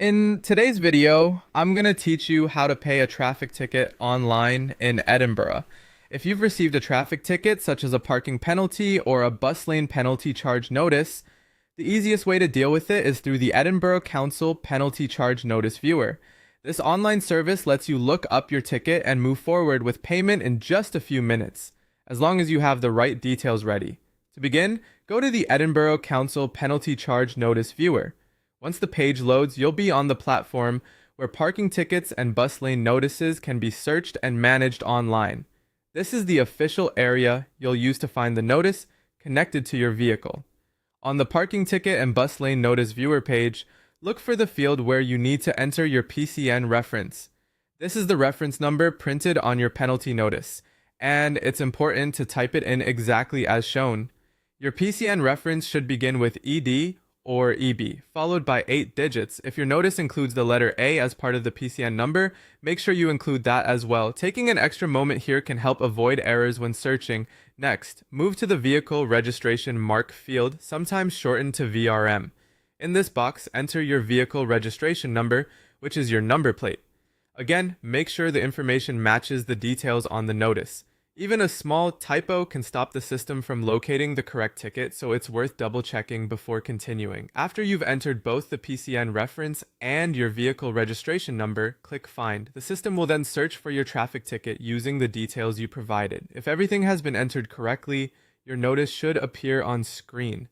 In today's video, I'm going to teach you how to pay a traffic ticket online in Edinburgh. If you've received a traffic ticket, such as a parking penalty or a bus lane penalty charge notice, the easiest way to deal with it is through the Edinburgh Council Penalty Charge Notice Viewer. This online service lets you look up your ticket and move forward with payment in just a few minutes, as long as you have the right details ready. To begin, go to the Edinburgh Council Penalty Charge Notice Viewer. Once the page loads, you'll be on the platform where parking tickets and bus lane notices can be searched and managed online. This is the official area you'll use to find the notice connected to your vehicle. On the parking ticket and bus lane notice viewer page, look for the field where you need to enter your PCN reference. This is the reference number printed on your penalty notice, and it's important to type it in exactly as shown. Your PCN reference should begin with ED or EB, followed by 8 digits. If your notice includes the letter A as part of the PCN number, make sure you include that as well. Taking an extra moment here can help avoid errors when searching. Next, move to the Vehicle Registration Mark field, sometimes shortened to VRM. In this box, enter your vehicle registration number, which is your number plate. Again, make sure the information matches the details on the notice. Even a small typo can stop the system from locating the correct ticket, so it's worth double checking before continuing. After you've entered both the PCN reference and your vehicle registration number, click Find. The system will then search for your traffic ticket using the details you provided. If everything has been entered correctly, your notice should appear on screen.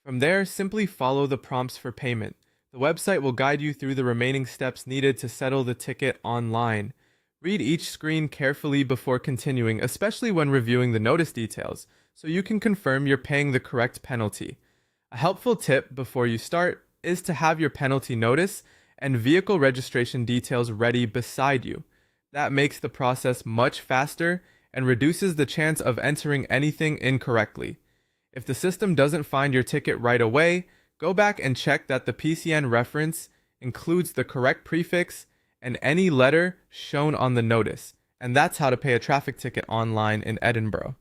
From there, simply follow the prompts for payment. The website will guide you through the remaining steps needed to settle the ticket online. Read each screen carefully before continuing, especially when reviewing the notice details, so you can confirm you're paying the correct penalty. A helpful tip before you start is to have your penalty notice and vehicle registration details ready beside you. That makes the process much faster and reduces the chance of entering anything incorrectly. If the system doesn't find your ticket right away, go back and check that the PCN reference includes the correct prefix and any letter shown on the notice. And that's how to pay a traffic ticket online in Edinburgh.